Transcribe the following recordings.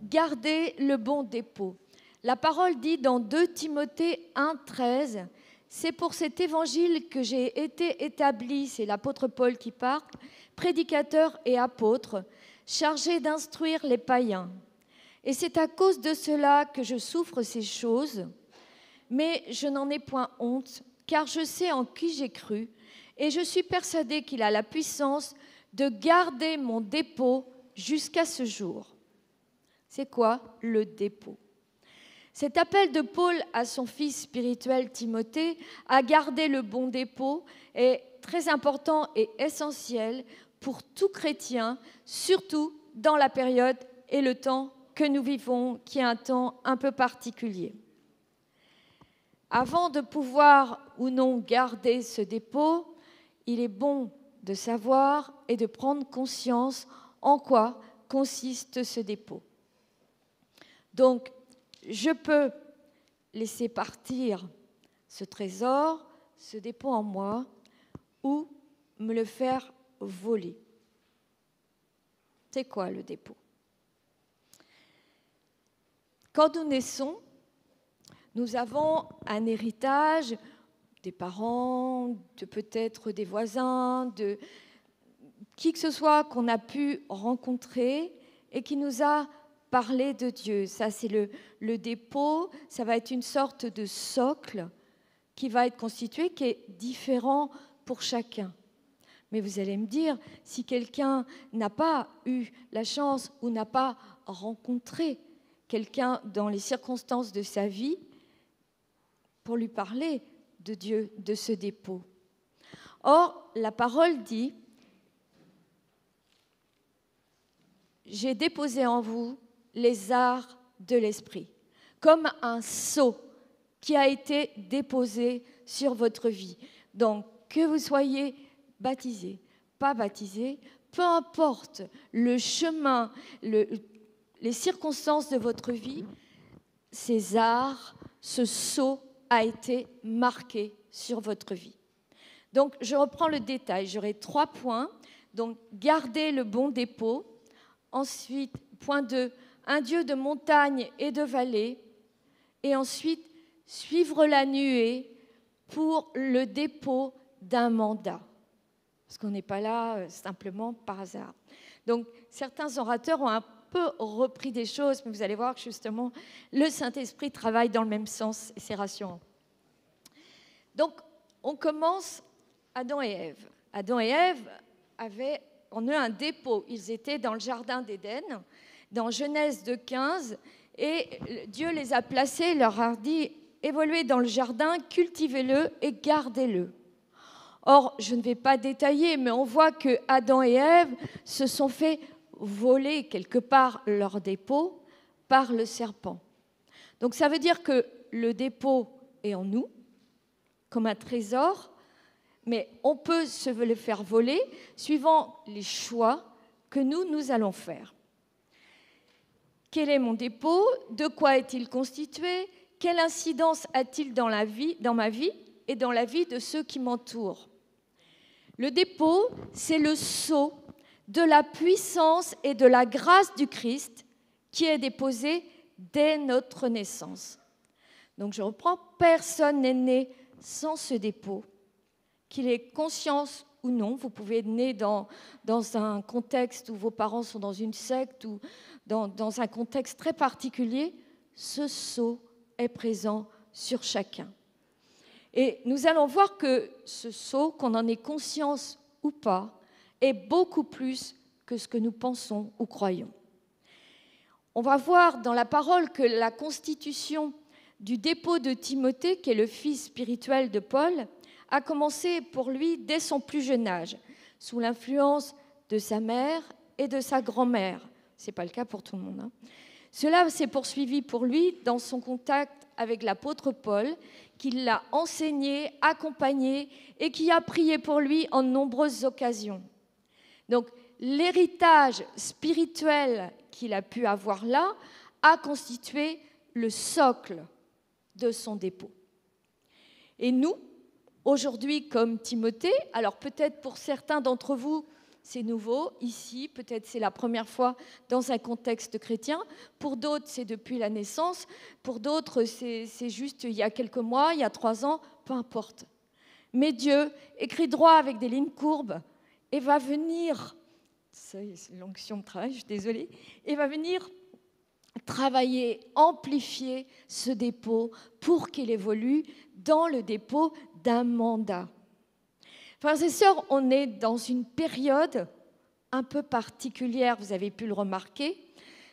Gardez le bon dépôt. La parole dit dans 2 Timothée 1,13, c'est pour cet évangile que j'ai été établi, c'est l'apôtre Paul qui parle, prédicateur et apôtre, chargé d'instruire les païens. Et c'est à cause de cela que je souffre ces choses, mais je n'en ai point honte, car je sais en qui j'ai cru, et je suis persuadé qu'il a la puissance de garder mon dépôt jusqu'à ce jour. C'est quoi le dépôt? Cet appel de Paul à son fils spirituel Timothée à garder le bon dépôt est très important et essentiel pour tout chrétien, surtout dans la période et le temps que nous vivons, qui est un temps un peu particulier. Avant de pouvoir ou non garder ce dépôt, il est bon de savoir et de prendre conscience en quoi consiste ce dépôt. Donc, je peux laisser partir ce trésor, ce dépôt en moi, ou me le faire voler. C'est quoi le dépôt? Quand nous naissons, nous avons un héritage des parents, de peut-être des voisins, de qui que ce soit qu'on a pu rencontrer et qui nous a parlé de Dieu. Ça, c'est le dépôt, ça va être une sorte de socle qui va être constitué, qui est différent pour chacun. Mais vous allez me dire, si quelqu'un n'a pas eu la chance ou n'a pas rencontré quelqu'un dans les circonstances de sa vie, pour lui parler de Dieu, de ce dépôt. Or, la parole dit, « J'ai déposé en vous les arts de l'esprit », comme un sceau qui a été déposé sur votre vie. Donc, que vous soyez baptisé, pas baptisé, peu importe le chemin, les circonstances de votre vie, ces arts, ce sceau a été marqué sur votre vie. Donc, je reprends le détail. J'aurai 3 points. Donc, garder le bon dépôt. Ensuite, point 2, un Dieu de montagne et de vallée. Et ensuite, suivre la nuée pour le dépôt d'un mandat. Parce qu'on n'est pas là simplement par hasard. Donc, certains orateurs ont un peu repris des choses, mais vous allez voir que justement, le Saint-Esprit travaille dans le même sens et c'est rassurant. Donc, on commence Adam et Ève. Adam et Ève ont eu un dépôt. Ils étaient dans le jardin d'Éden, dans Genèse 2,15, et Dieu les a placés, leur a dit « Évoluez dans le jardin, cultivez-le et gardez-le ». Or, je ne vais pas détailler, mais on voit que Adam et Ève se sont fait voler quelque part leur dépôt par le serpent. Donc ça veut dire que le dépôt est en nous, comme un trésor, mais on peut se le faire voler suivant les choix que nous allons faire. Quel est mon dépôt? De quoi est-il constitué? Quelle incidence a-t-il dans ma vie et dans la vie de ceux qui m'entourent? Le dépôt, c'est le sceau de la puissance et de la grâce du Christ qui est déposé dès notre naissance. Donc je reprends, personne n'est né sans ce dépôt, qu'il ait conscience ou non. Vous pouvez être né dans un contexte où vos parents sont dans une secte ou dans un contexte très particulier, ce sceau est présent sur chacun. Et nous allons voir que ce sceau, qu'on en ait conscience ou pas, est beaucoup plus que ce que nous pensons ou croyons. On va voir dans la parole que la constitution du dépôt de Timothée, qui est le fils spirituel de Paul, a commencé pour lui dès son plus jeune âge, sous l'influence de sa mère et de sa grand-mère. Ce n'est pas le cas pour tout le monde. Cela s'est poursuivi pour lui dans son contact avec l'apôtre Paul, qui l'a enseigné, accompagné et qui a prié pour lui en nombreuses occasions. Donc, l'héritage spirituel qu'il a pu avoir là a constitué le socle de son dépôt. Et nous, aujourd'hui, comme Timothée, alors peut-être pour certains d'entre vous, c'est nouveau. Ici, peut-être c'est la première fois dans un contexte chrétien. Pour d'autres, c'est depuis la naissance. Pour d'autres, c'est juste il y a quelques mois, il y a 3 ans, peu importe. Mais Dieu écrit droit avec des lignes courbes et va venir, c'est l'onction de travail, je suis désolée, et va venir travailler, amplifier ce dépôt pour qu'il évolue dans le dépôt d'un mandat. Frères et sœurs, on est dans une période un peu particulière, vous avez pu le remarquer.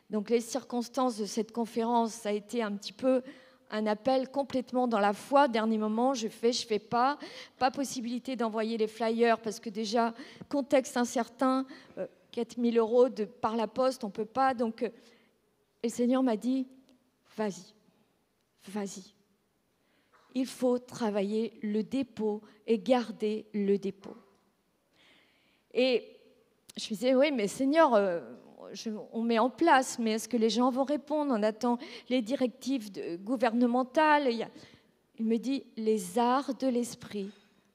Donc les circonstances de cette conférence, ça a été un petit peu un appel complètement dans la foi. Dernier moment, je fais pas possibilité d'envoyer les flyers parce que déjà, contexte incertain, 4 000 € par la poste, on ne peut pas. Donc, et le Seigneur m'a dit, vas-y. Il faut travailler le dépôt et garder le dépôt. Et je me disais, oui, mais Seigneur, on met en place, mais est-ce que les gens vont répondre? On attend les directives gouvernementales. Il me dit, les arts de l'esprit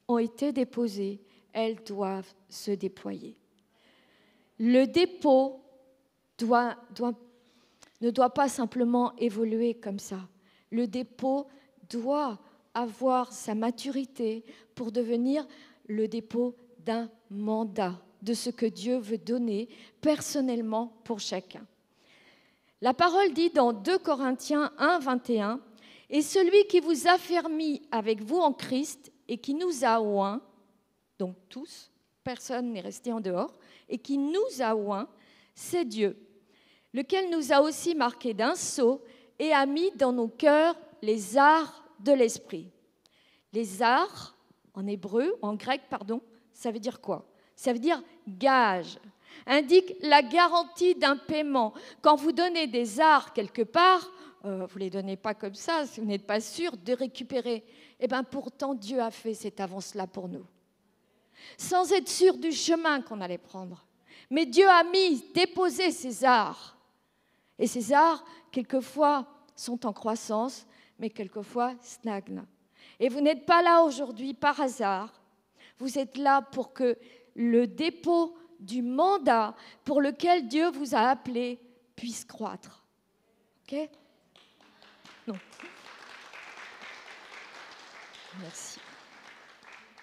ont été déposés, elles doivent se déployer. Le dépôt ne doit pas simplement évoluer comme ça. Le dépôt doit avoir sa maturité pour devenir le dépôt d'un mandat, de ce que Dieu veut donner personnellement pour chacun. La parole dit dans 2 Corinthiens 1, 21, « Et celui qui vous a fermi avec vous en Christ et qui nous a oints, donc tous, personne n'est resté en dehors, et qui nous a oints, c'est Dieu, lequel nous a aussi marqués d'un sceau et a mis dans nos cœurs les arts de l'esprit. » Les arts, en hébreu, en grec, pardon, ça veut dire quoi? Ça veut dire gage, indique la garantie d'un paiement. Quand vous donnez des arts quelque part, vous ne les donnez pas comme ça, si vous n'êtes pas sûr de récupérer. Eh bien, pourtant, Dieu a fait cette avance-là pour nous, sans être sûr du chemin qu'on allait prendre. Mais Dieu a déposé ces arts. Et ces arts, quelquefois, sont en croissance, mais quelquefois stagnent. Et vous n'êtes pas là aujourd'hui par hasard. Vous êtes là pour que le dépôt du mandat pour lequel Dieu vous a appelé puisse croître. OK? Non. Merci.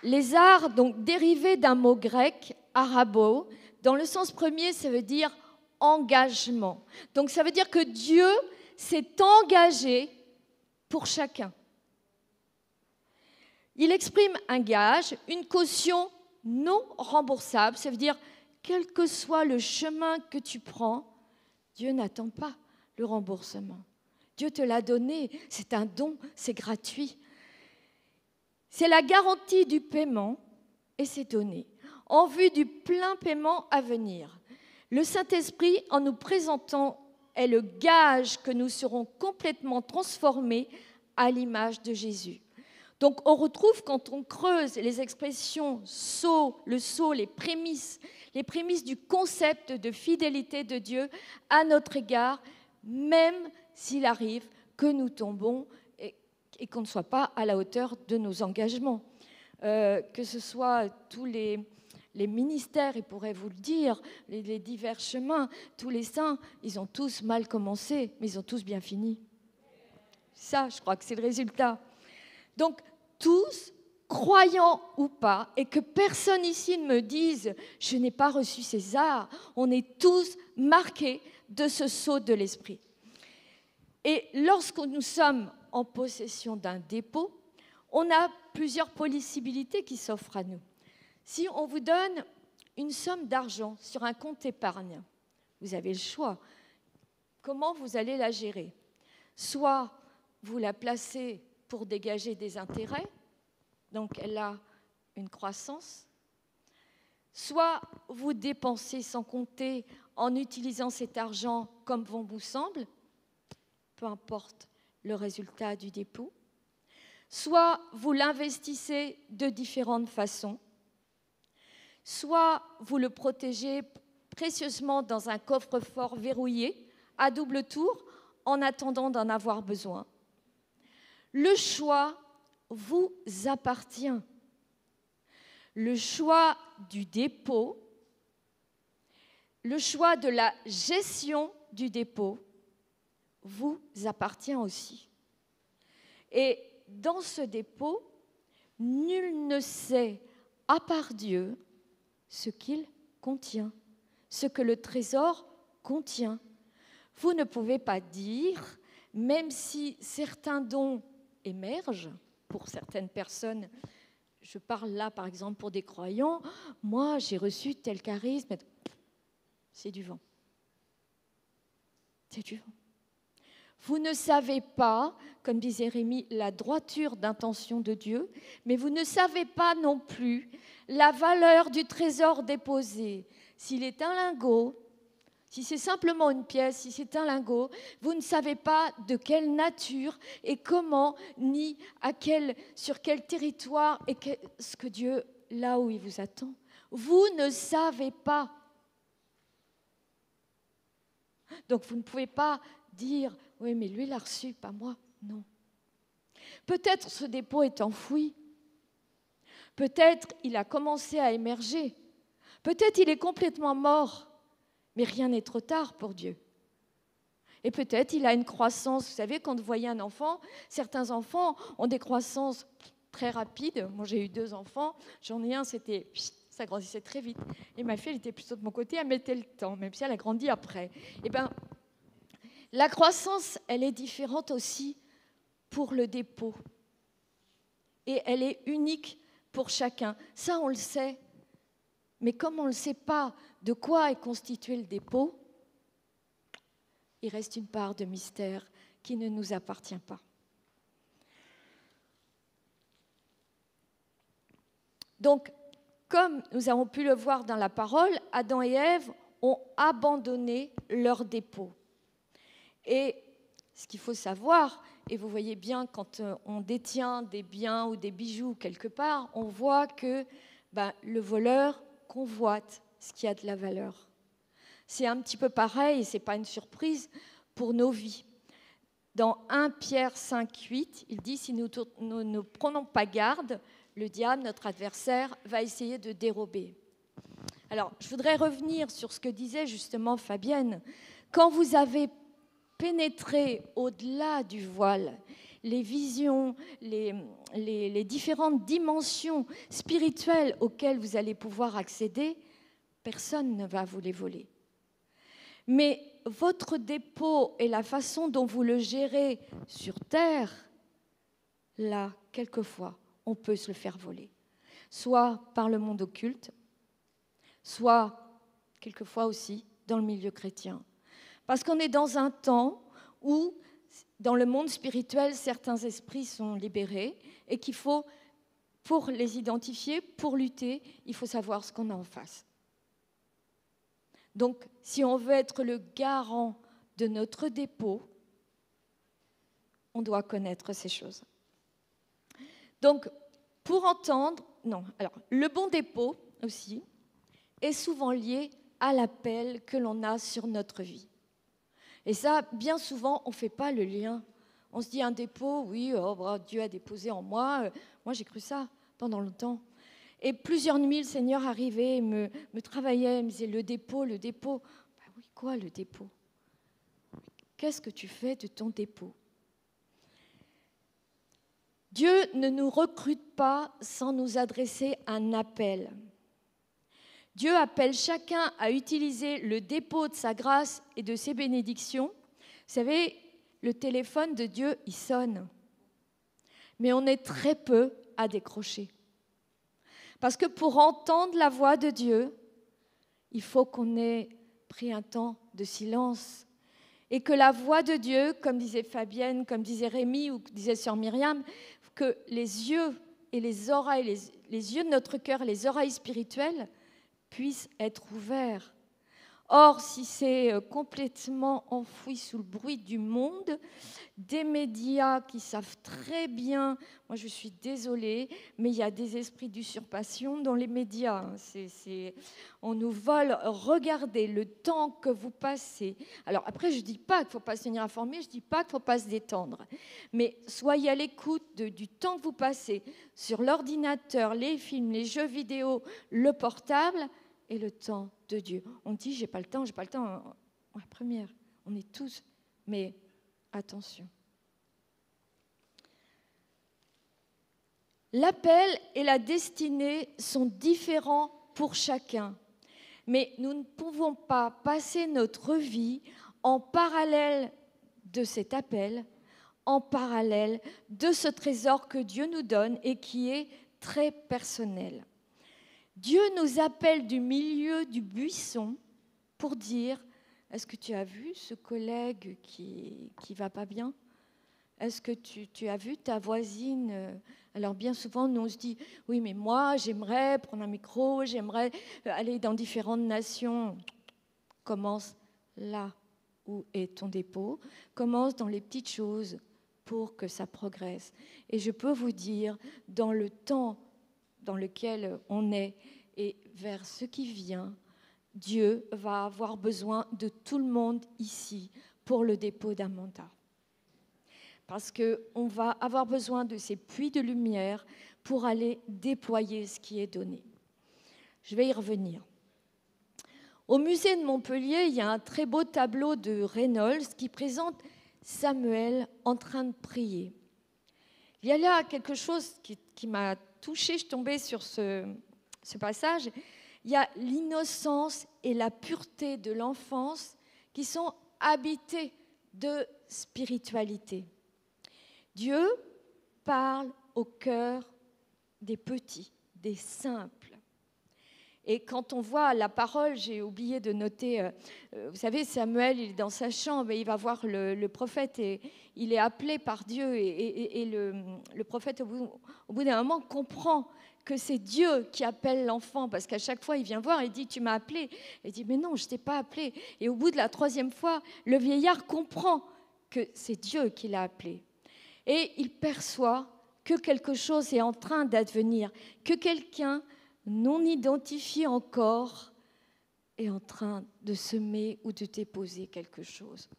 Les arts, donc dérivés d'un mot grec, arabo, dans le sens premier, ça veut dire engagement. Donc ça veut dire que Dieu s'est engagé pour chacun. Il exprime un gage, une caution non remboursable. Ça veut dire, quel que soit le chemin que tu prends, Dieu n'attend pas le remboursement. Dieu te l'a donné, c'est un don, c'est gratuit. C'est la garantie du paiement et c'est donné en vue du plein paiement à venir. Le Saint-Esprit, en nous présentant, est le gage que nous serons complètement transformés à l'image de Jésus. Donc on retrouve, quand on creuse les expressions sceau, le sceau, les prémices du concept de fidélité de Dieu à notre égard, même s'il arrive que nous tombons et qu'on ne soit pas à la hauteur de nos engagements. Que ce soit tous les ministères, ils pourraient vous le dire, les divers chemins, tous les saints, ils ont tous mal commencé, mais ils ont tous bien fini. Ça, je crois que c'est le résultat. Donc, tous, croyants ou pas, et que personne ici ne me dise « je n'ai pas reçu ces arts », on est tous marqués de ce sceau de l'esprit. Et lorsque nous sommes en possession d'un dépôt, on a plusieurs possibilités qui s'offrent à nous. Si on vous donne une somme d'argent sur un compte épargne, vous avez le choix. Comment vous allez la gérer? Soit vous la placez pour dégager des intérêts, donc elle a une croissance, soit vous dépensez sans compter en utilisant cet argent comme bon vous semble, peu importe le résultat du dépôt, soit vous l'investissez de différentes façons, soit vous le protégez précieusement dans un coffre-fort verrouillé à double tour en attendant d'en avoir besoin. Le choix vous appartient. Le choix du dépôt le choix de la gestion du dépôt vous appartient aussi. Et dans ce dépôt, nul ne sait, à part Dieu, ce qu'il contient, ce que le trésor contient. Vous ne pouvez pas dire, même si certains dons émergent pour certaines personnes, je parle là par exemple pour des croyants, moi j'ai reçu tel charisme, c'est du vent. C'est du vent. Vous ne savez pas, comme disait Rémi, la droiture d'intention de Dieu, mais vous ne savez pas non plus la valeur du trésor déposé. S'il est un lingot, si c'est simplement une pièce, si c'est un lingot, vous ne savez pas de quelle nature et comment, ni sur quel territoire et ce que Dieu, là où il vous attend. Vous ne savez pas. Donc vous ne pouvez pas dire, oui, mais lui, il l'a reçu, pas moi. Non. Peut-être ce dépôt est enfoui. Peut-être il a commencé à émerger. Peut-être il est complètement mort. Mais rien n'est trop tard pour Dieu. Et peut-être il a une croissance. Vous savez, quand vous voyez un enfant, certains enfants ont des croissances très rapides. Moi, j'ai eu 2 enfants. J'en ai un, ça grandissait très vite. Et ma fille, elle était plutôt de mon côté, elle mettait le temps, même si elle a grandi après. Eh bien, la croissance, elle est différente aussi pour le dépôt. Et elle est unique pour chacun. Ça, on le sait. Mais comme on ne sait pas de quoi est constitué le dépôt, il reste une part de mystère qui ne nous appartient pas. Donc, comme nous avons pu le voir dans la parole, Adam et Ève ont abandonné leur dépôt. Et ce qu'il faut savoir, et vous voyez bien quand on détient des biens ou des bijoux quelque part, on voit que le voleur convoite ce qui a de la valeur. C'est un petit peu pareil, et ce n'est pas une surprise pour nos vies. Dans 1 Pierre 5, 8, il dit « Si nous ne prenons pas garde, le diable, notre adversaire, va essayer de dérober. » Alors, je voudrais revenir sur ce que disait justement Fabienne. Quand vous avez pénétré au-delà du voile, les visions, les différentes dimensions spirituelles auxquelles vous allez pouvoir accéder, personne ne va vous les voler. Mais votre dépôt et la façon dont vous le gérez sur Terre, là, quelquefois, on peut se le faire voler. Soit par le monde occulte, soit, quelquefois aussi, dans le milieu chrétien. Parce qu'on est dans un temps où, dans le monde spirituel, certains esprits sont libérés et qu'il faut, pour les identifier, pour lutter, il faut savoir ce qu'on a en face. Donc, si on veut être le garant de notre dépôt, on doit connaître ces choses. Donc, pour entendre, le bon dépôt aussi est souvent lié à l'appel que l'on a sur notre vie. Et ça, bien souvent, on ne fait pas le lien. On se dit un dépôt, oui, Dieu a déposé en moi. Moi, j'ai cru ça pendant longtemps. Et plusieurs nuits, le Seigneur arrivait, me travaillait, me disait le dépôt. Oui, quoi le dépôt? Qu'est-ce que tu fais de ton dépôt? Dieu ne nous recrute pas sans nous adresser un appel. Dieu appelle chacun à utiliser le dépôt de sa grâce et de ses bénédictions. Vous savez, le téléphone de Dieu, il sonne. Mais on est très peu à décrocher. Parce que pour entendre la voix de Dieu, il faut qu'on ait pris un temps de silence. Et que la voix de Dieu, comme disait Fabienne, comme disait Rémi ou disait sœur Myriam, que les yeux et les oreilles, les yeux de notre cœur et les oreilles spirituelles puissent être ouverts. Or, si c'est complètement enfoui sous le bruit du monde, des médias qui savent très bien, moi je suis désolée, mais il y a des esprits d'usurpation dans les médias. On nous vole, regardez le temps que vous passez. Alors après, je ne dis pas qu'il ne faut pas se tenir informé, je ne dis pas qu'il ne faut pas se détendre, mais soyez à l'écoute du temps que vous passez sur l'ordinateur, les films, les jeux vidéo, le portable. et le temps de Dieu. On dit, j'ai pas le temps. Ouais, première, on est tous, mais attention. L'appel et la destinée sont différents pour chacun, mais nous ne pouvons pas passer notre vie en parallèle de cet appel, en parallèle de ce trésor que Dieu nous donne et qui est très personnel. Dieu nous appelle du milieu du buisson pour dire, est-ce que tu as vu ce collègue qui va pas bien? Est-ce que tu as vu ta voisine? Alors bien souvent, nous on se dit, oui, mais moi, j'aimerais prendre un micro, j'aimerais aller dans différentes nations. Commence là où est ton dépôt, commence dans les petites choses pour que ça progresse. Et je peux vous dire, dans le temps dans lequel on est et vers ce qui vient, Dieu va avoir besoin de tout le monde ici pour le dépôt d'un mandat. Parce qu'on va avoir besoin de ces puits de lumière pour aller déployer ce qui est donné. Je vais y revenir. Au musée de Montpellier, il y a un très beau tableau de Reynolds qui présente Samuel en train de prier. Il y a là quelque chose qui m'a touchée, je suis tombée sur ce passage. Il y a l'innocence et la pureté de l'enfance qui sont habitées de spiritualité. Dieu parle au cœur des petits, des simples. Et quand on voit la parole, j'ai oublié de noter, vous savez, Samuel, il est dans sa chambre et il va voir le prophète et il est appelé par Dieu et le prophète, au bout d'un moment, comprend que c'est Dieu qui appelle l'enfant parce qu'à chaque fois, il vient voir et dit « Tu m'as appelé ?» Il dit « Mais non, je ne t'ai pas appelé. » Et au bout de la 3e fois, le vieillard comprend que c'est Dieu qui l'a appelé. Et il perçoit que quelque chose est en train d'advenir, que quelqu'un non identifié encore est en train de semer ou de déposer quelque chose.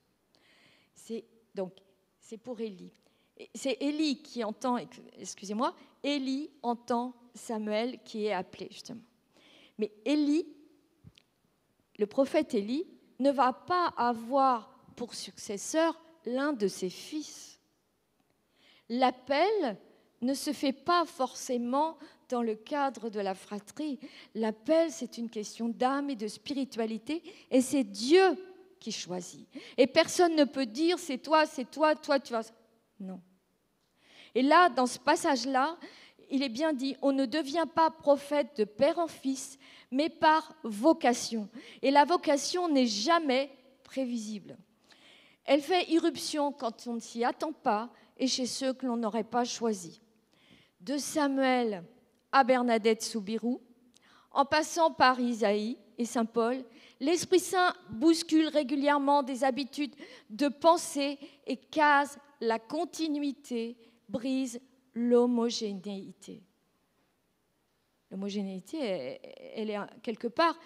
C'est pour Élie. C'est Élie qui entend, excusez-moi, Élie entend Samuel qui est appelé justement. Mais Élie, le prophète Élie, ne va pas avoir pour successeur l'un de ses fils. L'appel ne se fait pas forcément dans le cadre de la fratrie. L'appel, c'est une question d'âme et de spiritualité, et c'est Dieu qui choisit. Et personne ne peut dire c'est toi, toi tu vas... Non. Et là, dans ce passage-là, il est bien dit, on ne devient pas prophète de père en fils, mais par vocation. Et la vocation n'est jamais prévisible. Elle fait irruption quand on ne s'y attend pas et chez ceux que l'on n'aurait pas choisis. De Samuel à Bernadette Soubirous, en passant par Isaïe et Saint Paul, l'Esprit Saint bouscule régulièrement des habitudes de pensée et case la continuité, brise l'homogénéité. L'homogénéité, elle est quelque part,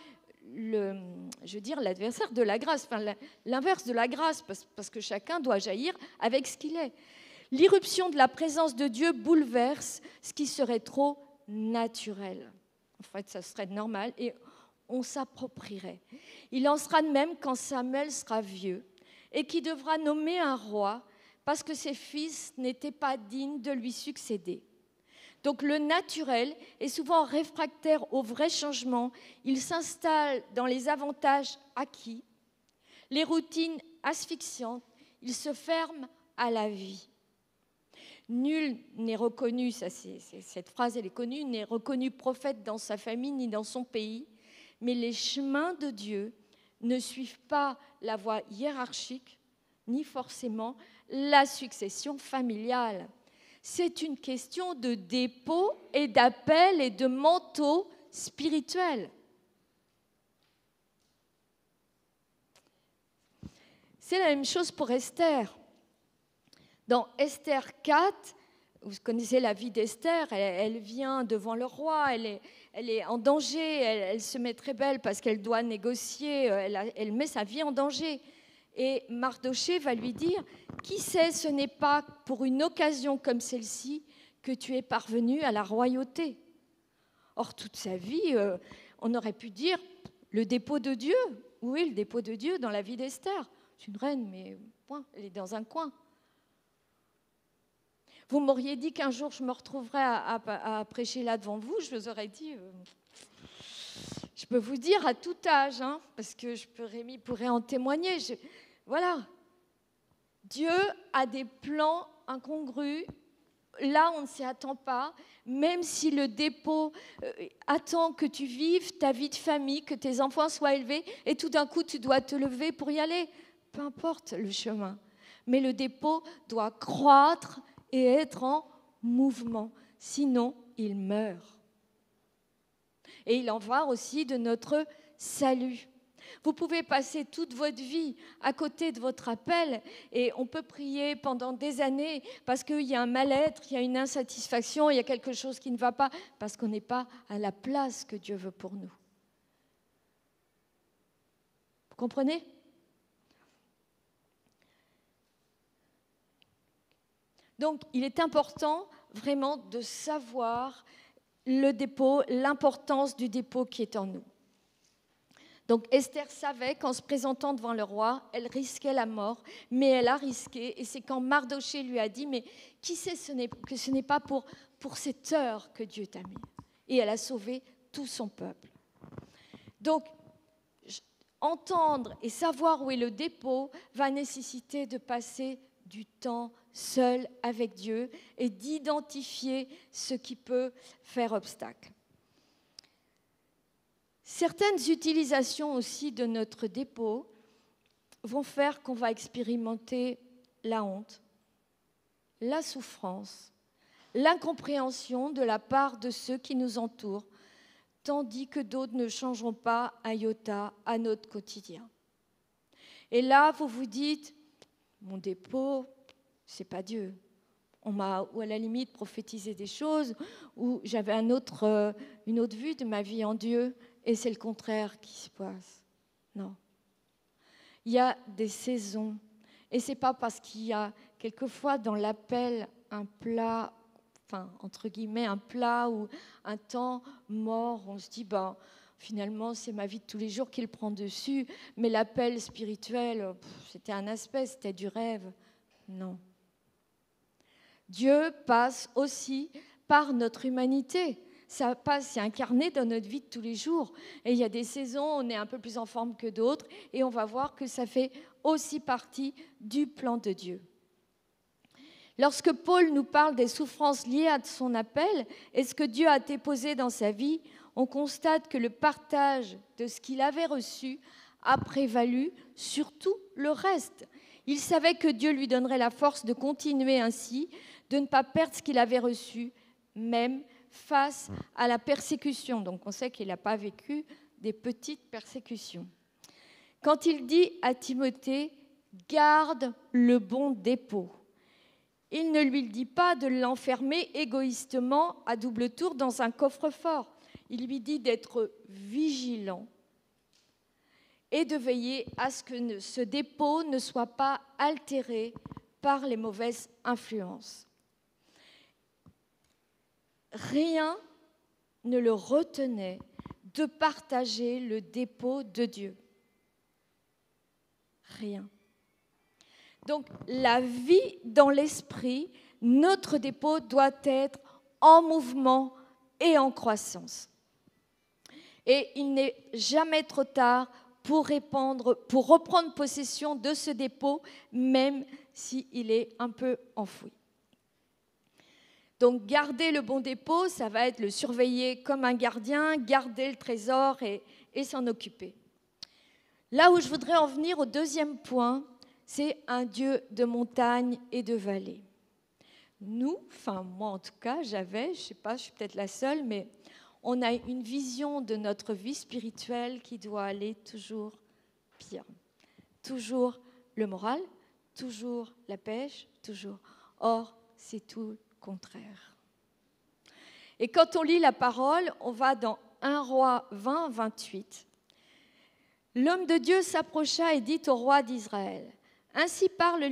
l'adversaire de la grâce, enfin, l'inverse de la grâce, parce que chacun doit jaillir avec ce qu'il est. L'irruption de la présence de Dieu bouleverse ce qui serait trop naturel. En fait, ça serait normal et on s'approprierait. Il en sera de même quand Samuel sera vieux et qu'il devra nommer un roi parce que ses fils n'étaient pas dignes de lui succéder. Donc le naturel est souvent réfractaire au vrai changement. Il s'installe dans les avantages acquis, les routines asphyxiantes. Il se ferme à la vie. Nul n'est reconnu, cette phrase elle est connue, n'est reconnu prophète dans sa famille ni dans son pays, mais les chemins de Dieu ne suivent pas la voie hiérarchique, ni forcément la succession familiale. C'est une question de dépôt et d'appel et de manteau spirituel. C'est la même chose pour Esther. Dans Esther 4, vous connaissez la vie d'Esther, elle vient devant le roi, elle est en danger, elle se met très belle parce qu'elle doit négocier, elle met sa vie en danger. Et Mardoché va lui dire, qui sait, ce n'est pas pour une occasion comme celle-ci que tu es parvenu à la royauté. Or, toute sa vie, On aurait pu dire le dépôt de Dieu. Où est le dépôt de Dieu dans la vie d'Esther? C'est une reine, mais point, elle est dans un coin. Vous m'auriez dit qu'un jour je me retrouverais à prêcher là devant vous, je vous aurais dit, je peux vous dire à tout âge, hein, parce que Rémi pourrait en témoigner. Voilà, Dieu a des plans incongrus. Là, on ne s'y attend pas, même si le dépôt attend que tu vives ta vie de famille, que tes enfants soient élevés, et tout d'un coup, tu dois te lever pour y aller. Peu importe le chemin. Mais le dépôt doit croître et être en mouvement, sinon il meurt. Et il en va aussi de notre salut. Vous pouvez passer toute votre vie à côté de votre appel et on peut prier pendant des années parce qu'il y a un mal-être, il y a une insatisfaction, il y a quelque chose qui ne va pas, parce qu'on n'est pas à la place que Dieu veut pour nous. Vous comprenez ? Donc, il est important vraiment de savoir le dépôt, l'importance du dépôt qui est en nous. Donc Esther savait qu'en se présentant devant le roi, elle risquait la mort, mais elle a risqué. Et c'est quand Mardochée lui a dit, mais qui sait que ce n'est pas pour cette heure que Dieu t'a mis. Et elle a sauvé tout son peuple. Donc, entendre et savoir où est le dépôt va nécessiter de passer du temps seul avec Dieu et d'identifier ce qui peut faire obstacle. Certaines utilisations aussi de notre dépôt vont faire qu'on va expérimenter la honte, la souffrance, l'incompréhension de la part de ceux qui nous entourent, tandis que d'autres ne changeront pas un iota à notre quotidien. Et là, vous vous dites, mon dépôt, c'est pas Dieu. On m'a, ou à la limite, prophétisé des choses, ou j'avais une autre vue de ma vie en Dieu, et c'est le contraire qui se passe. Non. Il y a des saisons, et c'est pas parce qu'il y a quelquefois dans l'appel un plat, enfin, entre guillemets, un plat ou un temps mort, on se dit, finalement, c'est ma vie de tous les jours qui le prend dessus, mais l'appel spirituel, c'était un aspect, c'était du rêve. Non. Dieu passe aussi par notre humanité. Ça passe, c'est incarné dans notre vie de tous les jours. Et il y a des saisons, on est un peu plus en forme que d'autres, et on va voir que ça fait aussi partie du plan de Dieu. Lorsque Paul nous parle des souffrances liées à son appel et ce que Dieu a déposé dans sa vie, on constate que le partage de ce qu'il avait reçu a prévalu sur tout le reste. Il savait que Dieu lui donnerait la force de continuer ainsi, de ne pas perdre ce qu'il avait reçu, même face à la persécution. Donc on sait qu'il n'a pas vécu des petites persécutions. Quand il dit à Timothée « garde le bon dépôt », il ne lui dit pas de l'enfermer égoïstement à double tour dans un coffre-fort. Il lui dit d'être vigilant et de veiller à ce que ce dépôt ne soit pas altéré par les mauvaises influences. Rien ne le retenait de partager le dépôt de Dieu. Rien. Donc, la vie dans l'esprit, notre dépôt doit être en mouvement et en croissance. Et il n'est jamais trop tard pour reprendre possession de ce dépôt, même s'il est un peu enfoui. Donc, garder le bon dépôt, ça va être le surveiller comme un gardien, garder le trésor et s'en occuper. Là où je voudrais en venir au deuxième point, c'est un Dieu de montagne et de vallée. Nous, enfin moi en tout cas, je ne sais pas, je suis peut-être la seule, mais on a une vision de notre vie spirituelle qui doit aller toujours pire. Toujours le moral, toujours la pêche, toujours. Or, c'est tout le contraire. Et quand on lit la parole, on va dans 1 Roi 20, 28. L'homme de Dieu s'approcha et dit au roi d'Israël, « Ainsi parle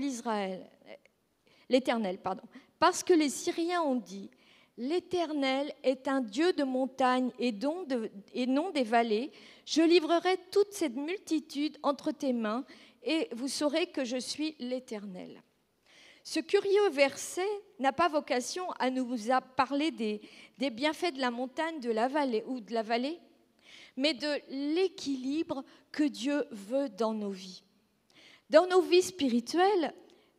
l'Éternel, parce que les Syriens ont dit, L'Éternel est un Dieu de montagne et non des vallées. Je livrerai toute cette multitude entre tes mains et vous saurez que je suis l'Éternel. Ce curieux verset n'a pas vocation à nous parler des bienfaits de la montagne, de la vallée ou de la vallée, mais de l'équilibre que Dieu veut dans nos vies. Dans nos vies spirituelles,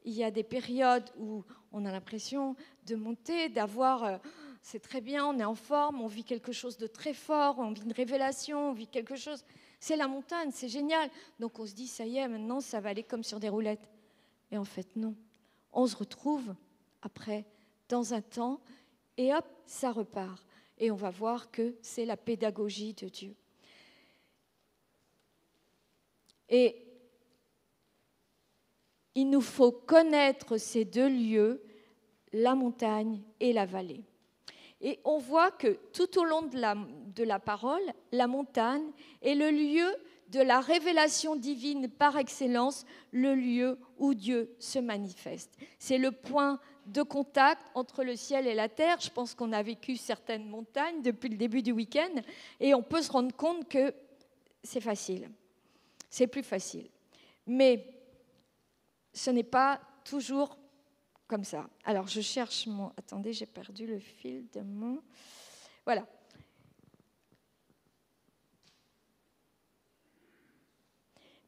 il y a des périodes où on a l'impression de monter, d'avoir, c'est très bien, on est en forme, on vit quelque chose de très fort, on vit une révélation, on vit quelque chose. C'est la montagne, c'est génial. Donc on se dit, ça y est, maintenant ça va aller comme sur des roulettes. Et en fait, non. On se retrouve après, dans un temps, et hop, ça repart. Et on va voir que c'est la pédagogie de Dieu. Et il nous faut connaître ces deux lieux, la montagne et la vallée. Et on voit que tout au long de la parole, la montagne est le lieu de la révélation divine par excellence, le lieu où Dieu se manifeste. C'est le point de contact entre le ciel et la terre. Je pense qu'on a vécu certaines montagnes depuis le début du week-end et on peut se rendre compte que c'est facile. C'est plus facile. Mais ce n'est pas toujours comme ça. Alors, je cherche mon... Attendez, j'ai perdu le fil de mon... Voilà.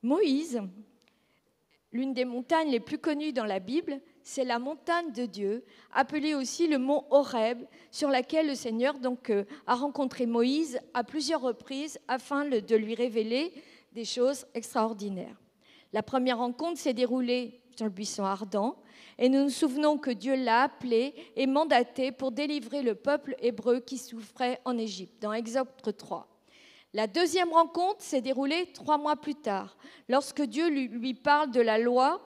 Moïse, l'une des montagnes les plus connues dans la Bible, c'est la montagne de Dieu, appelée aussi le mont Horeb, sur laquelle le Seigneur a rencontré Moïse à plusieurs reprises afin de lui révéler des choses extraordinaires. La première rencontre s'est déroulée dans le buisson ardent et nous nous souvenons que Dieu l'a appelé et mandaté pour délivrer le peuple hébreu qui souffrait en Égypte, dans Exode 3. La deuxième rencontre s'est déroulée 3 mois plus tard, lorsque Dieu lui parle de la loi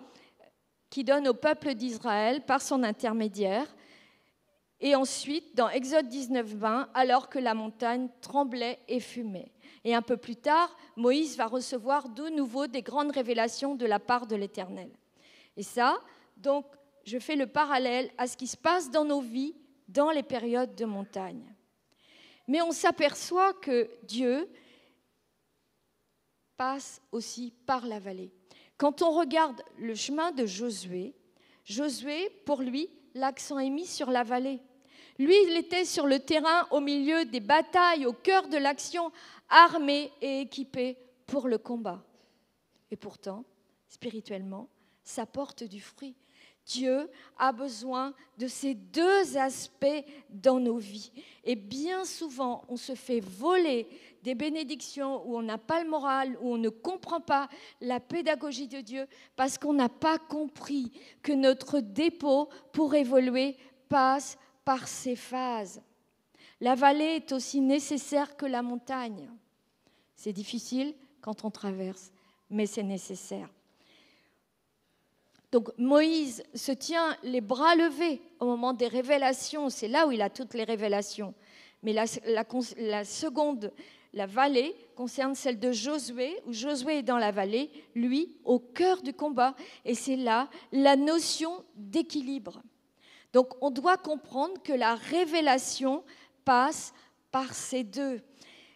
qu'il donne au peuple d'Israël par son intermédiaire. Et ensuite, dans Exode 19:20, alors que la montagne tremblait et fumait. Et un peu plus tard, Moïse va recevoir de nouveau des grandes révélations de la part de l'Éternel. Et ça, donc, je fais le parallèle à ce qui se passe dans nos vies dans les périodes de montagne. Mais on s'aperçoit que Dieu passe aussi par la vallée. Quand on regarde le chemin de Josué, pour lui, l'accent est mis sur la vallée. Lui, il était sur le terrain, au milieu des batailles, au cœur de l'action, armé et équipé pour le combat. Et pourtant, spirituellement, ça porte du fruit. Dieu a besoin de ces deux aspects dans nos vies. Et bien souvent, on se fait voler des bénédictions où on n'a pas le moral, où on ne comprend pas la pédagogie de Dieu, parce qu'on n'a pas compris que notre dépôt pour évoluer passe par ces phases. La vallée est aussi nécessaire que la montagne. C'est difficile quand on traverse, mais c'est nécessaire. Donc Moïse se tient les bras levés au moment des révélations, c'est là où il a toutes les révélations. Mais la seconde, la vallée, concerne celle de Josué, où Josué est dans la vallée, lui, au cœur du combat. Et c'est là la notion d'équilibre. Donc on doit comprendre que la révélation passe par ces deux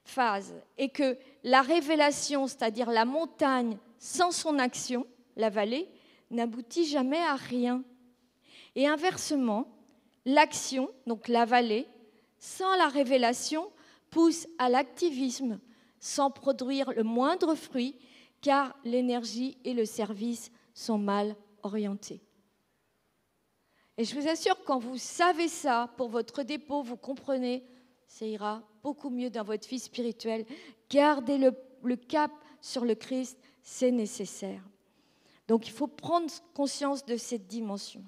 phases. Et que la révélation, c'est-à-dire la montagne sans son action, la vallée, n'aboutit jamais à rien. Et inversement, l'action, donc la vallée, sans la révélation, pousse à l'activisme sans produire le moindre fruit, car l'énergie et le service sont mal orientés. Et je vous assure, quand vous savez ça pour votre dépôt, vous comprenez, ça ira beaucoup mieux dans votre vie spirituelle. Gardez le cap sur le Christ, c'est nécessaire. Donc, il faut prendre conscience de cette dimension.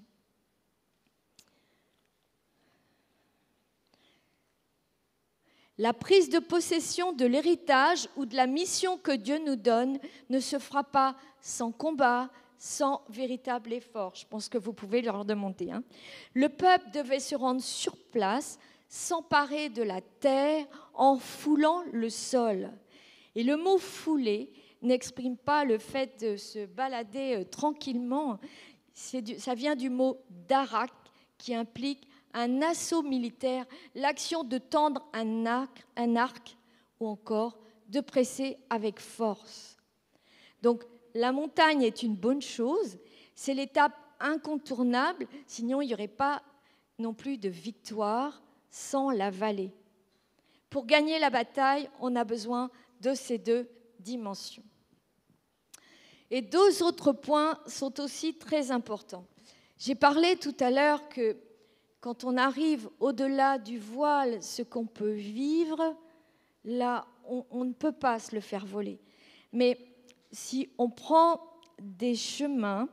La prise de possession de l'héritage ou de la mission que Dieu nous donne ne se fera pas sans combat, sans véritable effort. Je pense que vous pouvez leur demander. Le peuple devait se rendre sur place, s'emparer de la terre en foulant le sol. Et le mot « fouler » n'exprime pas le fait de se balader tranquillement. Ça vient du mot « darak » qui implique un assaut militaire, l'action de tendre un arc ou encore de presser avec force. Donc la montagne est une bonne chose, c'est l'étape incontournable, sinon il n'y aurait pas non plus de victoire sans la vallée. Pour gagner la bataille, on a besoin de ces deux dimensions. Et deux autres points sont aussi très importants. J'ai parlé tout à l'heure que quand on arrive au-delà du voile, ce qu'on peut vivre, là, on ne peut pas se le faire voler. Mais si on prend des chemins,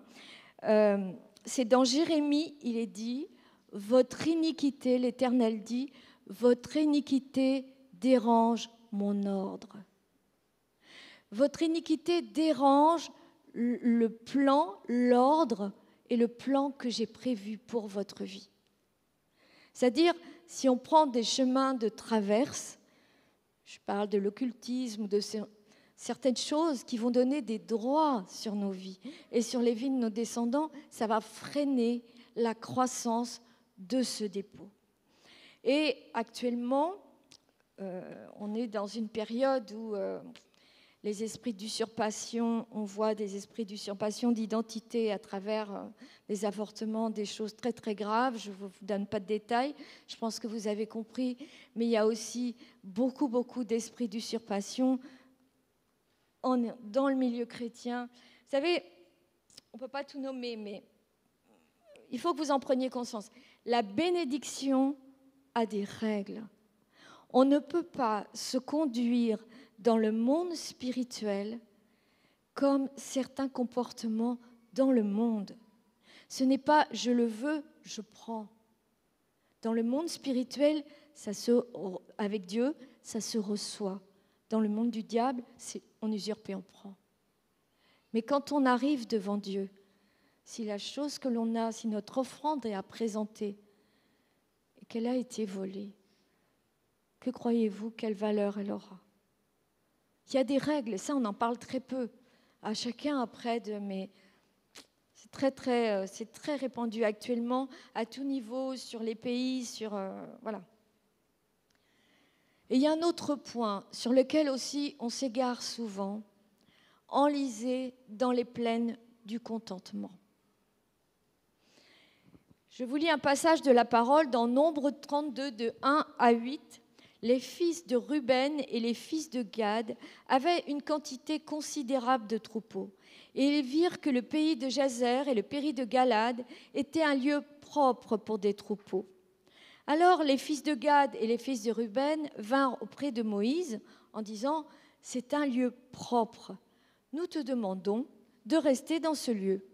c'est dans Jérémie, il est dit, votre iniquité, l'Éternel dit, votre iniquité dérange mon ordre. Votre iniquité dérange le plan, l'ordre et le plan que j'ai prévu pour votre vie. C'est-à-dire, si on prend des chemins de traverse, je parle de l'occultisme, de certaines choses qui vont donner des droits sur nos vies et sur les vies de nos descendants, ça va freiner la croissance de ce dépôt. Et actuellement, on est dans une période où les esprits d'usurpation, on voit des esprits d'usurpation d'identité à travers des avortements, des choses très très graves. Je ne vous donne pas de détails, je pense que vous avez compris, mais il y a aussi beaucoup d'esprits d'usurpation dans le milieu chrétien. Vous savez, on ne peut pas tout nommer, mais il faut que vous en preniez conscience. La bénédiction a des règles. On ne peut pas se conduire dans le monde spirituel comme certains comportements dans le monde. Ce n'est pas « je le veux, je prends ». Dans le monde spirituel, avec Dieu, ça se reçoit. Dans le monde du diable, on usurpe et on prend. Mais quand on arrive devant Dieu, si la chose que l'on a, si notre offrande est à présenter et qu'elle a été volée, que croyez-vous, quelle valeur elle aura? Il y a des règles, ça on en parle très peu. À chacun après, mais c'est très répandu actuellement à tout niveau, sur les pays, voilà. Et il y a un autre point sur lequel aussi on s'égare souvent, enlisé dans les plaines du contentement. Je vous lis un passage de la parole dans Nombre 32, de 1 à 8. Les fils de Ruben et les fils de Gad avaient une quantité considérable de troupeaux. Et ils virent que le pays de Jazer et le pays de Galad étaient un lieu propre pour des troupeaux. Alors les fils de Gad et les fils de Ruben vinrent auprès de Moïse en disant « C'est un lieu propre. Nous te demandons de rester dans ce lieu. »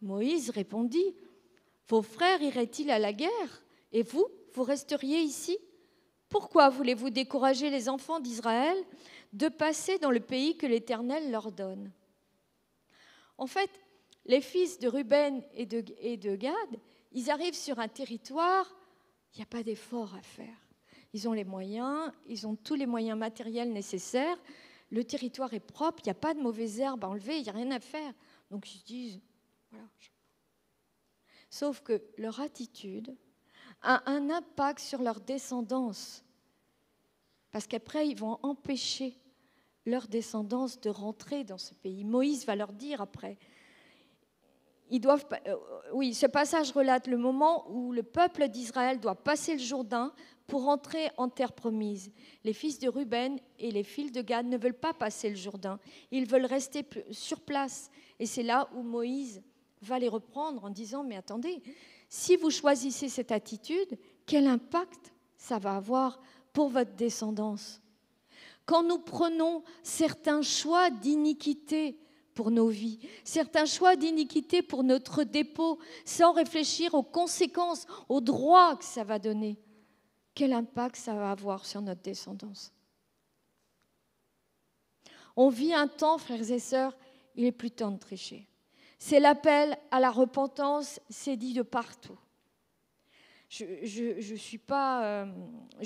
Moïse répondit « Vos frères iraient-ils à la guerre et vous resteriez ici ? Pourquoi voulez-vous décourager les enfants d'Israël de passer dans le pays que l'Éternel leur donne ?» En fait, les fils de Ruben et de Gad, ils arrivent sur un territoire, il n'y a pas d'effort à faire. Ils ont les moyens, ils ont tous les moyens matériels nécessaires, le territoire est propre, il n'y a pas de mauvaises herbes à enlever, il n'y a rien à faire. Donc ils se disent, voilà. Sauf que leur attitude a un impact sur leur descendance. Parce qu'après, ils vont empêcher leur descendance de rentrer dans ce pays. Moïse va leur dire après. Ce passage relate le moment où le peuple d'Israël doit passer le Jourdain pour entrer en terre promise. Les fils de Ruben et les fils de Gad ne veulent pas passer le Jourdain. Ils veulent rester sur place. Et c'est là où Moïse va les reprendre en disant « Mais attendez, si vous choisissez cette attitude, quel impact ça va avoir pour votre descendance ? Quand nous prenons certains choix d'iniquité pour nos vies, certains choix d'iniquité pour notre dépôt, sans réfléchir aux conséquences, aux droits que ça va donner, quel impact ça va avoir sur notre descendance ? On vit un temps, frères et sœurs, il n'est plus temps de tricher. C'est l'appel à la repentance, c'est dit de partout. Je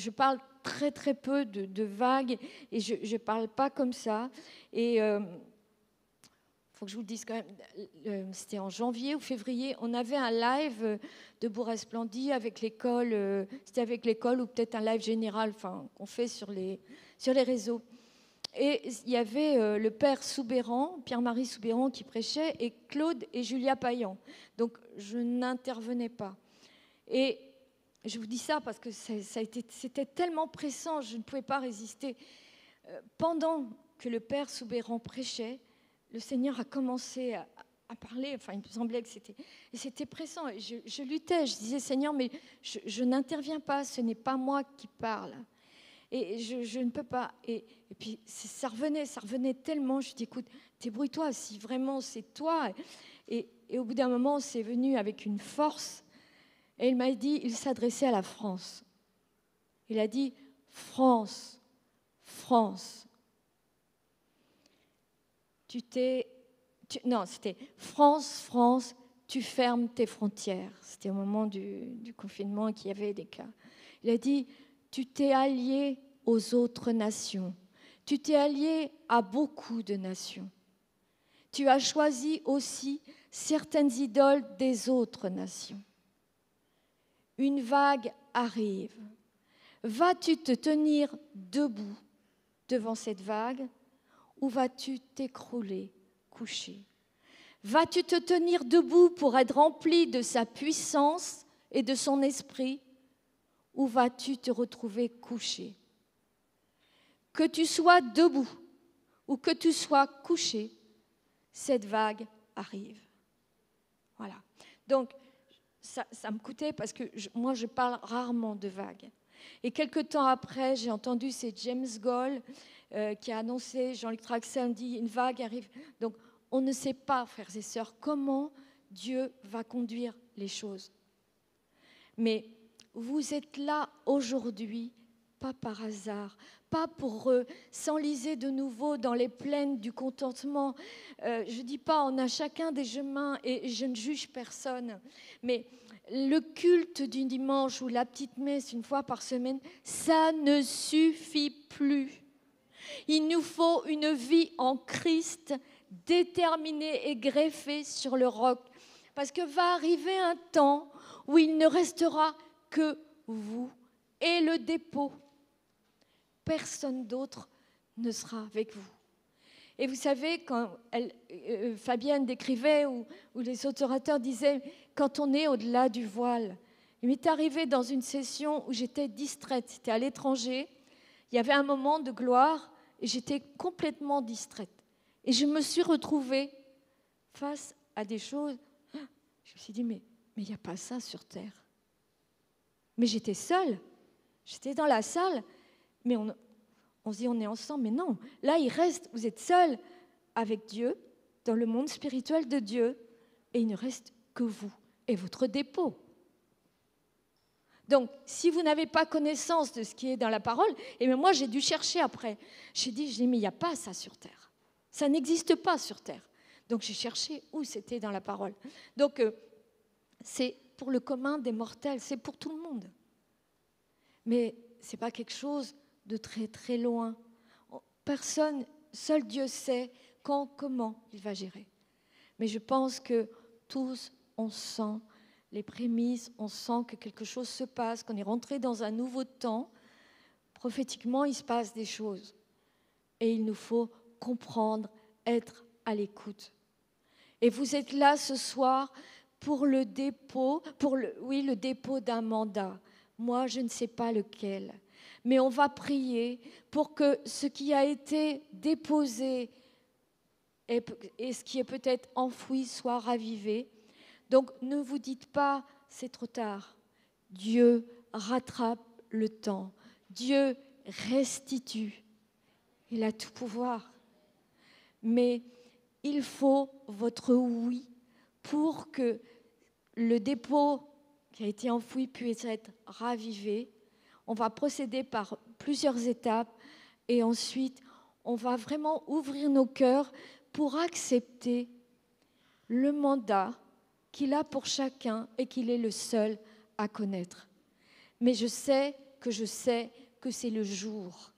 parle très très peu de vagues et je ne parle pas comme ça. Et vous faut que je vous le dise quand même, c'était en janvier ou février, on avait un live de Bourg-Esplandier avec l'école, c'était avec l'école ou peut-être un live général, enfin, qu'on fait sur les réseaux. Et il y avait le père Soubéran, Pierre-Marie Soubéran qui prêchait, et Claude et Julia Payan. Donc, je n'intervenais pas. Et je vous dis ça parce que c'était tellement pressant, je ne pouvais pas résister. Pendant que le père Soubéran prêchait, le Seigneur a commencé à parler, enfin il me semblait que c'était pressant. Et je luttais, je disais Seigneur, mais je n'interviens pas, ce n'est pas moi qui parle. Et je ne peux pas. Et puis ça revenait tellement, je dis écoute, débrouille-toi, si vraiment c'est toi. Et au bout d'un moment, c'est venu avec une force. Et il m'a dit, il s'adressait à la France. Il a dit, France, France. Non, c'était France, France, tu fermes tes frontières. C'était au moment du confinement qu'il y avait des cas. Il a dit, tu t'es allié aux autres nations. Tu t'es allié à beaucoup de nations. Tu as choisi aussi certaines idoles des autres nations. Une vague arrive. Vas-tu te tenir debout devant cette vague ou vas-tu t'écrouler, coucher? Vas-tu te tenir debout pour être rempli de sa puissance et de son esprit ou vas-tu te retrouver couché? Que tu sois debout ou que tu sois couché, cette vague arrive. Voilà. Donc, ça me coûtait parce que moi, je parle rarement de vagues. Et quelque temps après, j'ai entendu, c'est James Goll qui a annoncé, Jean-Luc Traxel dit, une vague arrive. Donc, on ne sait pas, frères et sœurs, comment Dieu va conduire les choses. Mais vous êtes là aujourd'hui, pas par hasard, pas pour s'enliser de nouveau dans les plaines du contentement. Je ne dis pas, on a chacun des chemins et je ne juge personne, mais le culte du dimanche ou la petite messe une fois par semaine, ça ne suffit plus. Il nous faut une vie en Christ déterminée et greffée sur le roc. Parce que va arriver un temps où il ne restera que vous et le dépôt. Personne d'autre ne sera avec vous. Et vous savez, quand Fabienne décrivait ou les autres orateurs disaient, quand on est au-delà du voile, il m'est arrivé dans une session où j'étais distraite, c'était à l'étranger, il y avait un moment de gloire et j'étais complètement distraite. Et je me suis retrouvée face à des choses, je me suis dit, mais il n'y a pas ça sur Terre. Mais j'étais seule, j'étais dans la salle, mais on se dit, on est ensemble, mais non. Là, il reste, vous êtes seul avec Dieu, dans le monde spirituel de Dieu, et il ne reste que vous et votre dépôt. Donc, si vous n'avez pas connaissance de ce qui est dans la parole, et bien moi, j'ai dû chercher après. J'ai dit, mais il n'y a pas ça sur Terre. Ça n'existe pas sur Terre. Donc, j'ai cherché où c'était dans la parole. Donc, c'est pour le commun des mortels, c'est pour tout le monde. Mais ce n'est pas quelque chose de très, très loin. Personne, seul Dieu sait quand, comment il va gérer. Mais je pense que tous, on sent les prémices, on sent que quelque chose se passe, qu'on est rentré dans un nouveau temps. Prophétiquement, il se passe des choses. Et il nous faut comprendre, être à l'écoute. Et vous êtes là ce soir pour le dépôt, le dépôt d'un mandat. Moi, je ne sais pas lequel. Mais on va prier pour que ce qui a été déposé et ce qui est peut-être enfoui soit ravivé. Donc, ne vous dites pas, c'est trop tard. Dieu rattrape le temps. Dieu restitue. Il a tout pouvoir. Mais il faut votre oui pour que le dépôt qui a été enfoui puisse être ravivé. On va procéder par plusieurs étapes et ensuite, on va vraiment ouvrir nos cœurs pour accepter le mandat qu'il a pour chacun et qu'il est le seul à connaître. Mais je sais que c'est le jour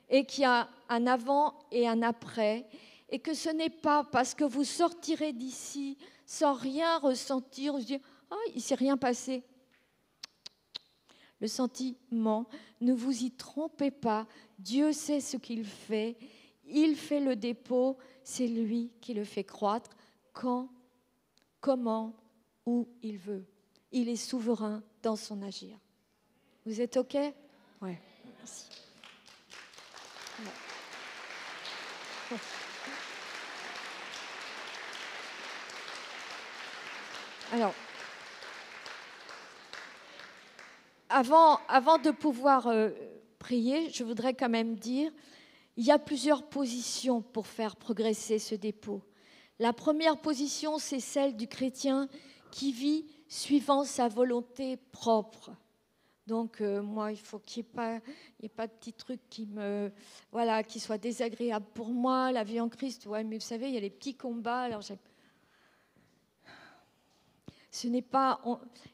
et qu'il y a un avant et un après et que ce n'est pas parce que vous sortirez d'ici sans rien ressentir, ou se dire « Ah, il ne s'est rien passé ». Le sentiment, ne vous y trompez pas, Dieu sait ce qu'il fait, il fait le dépôt, c'est lui qui le fait croître, quand, comment, où il veut. Il est souverain dans son agir. Vous êtes OK? Oui, merci. Alors, avant de pouvoir prier, je voudrais quand même dire, il y a plusieurs positions pour faire progresser ce dépôt. La première position, c'est celle du chrétien qui vit suivant sa volonté propre. Donc, moi, il faut qu'il n'y ait pas de petits trucs qui soient désagréables pour moi. La vie en Christ, ouais, mais vous savez, il y a les petits combats. Alors, ce n'est pas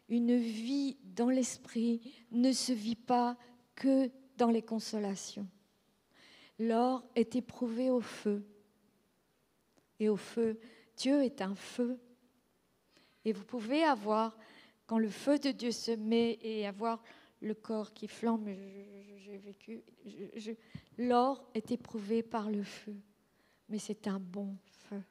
une vie dans l'esprit, ne se vit pas que dans les consolations. L'or est éprouvé au feu. Et au feu, Dieu est un feu. Et vous pouvez avoir, quand le feu de Dieu se met et avoir le corps qui flambe, j'ai vécu, l'or est éprouvé par le feu. Mais c'est un bon feu.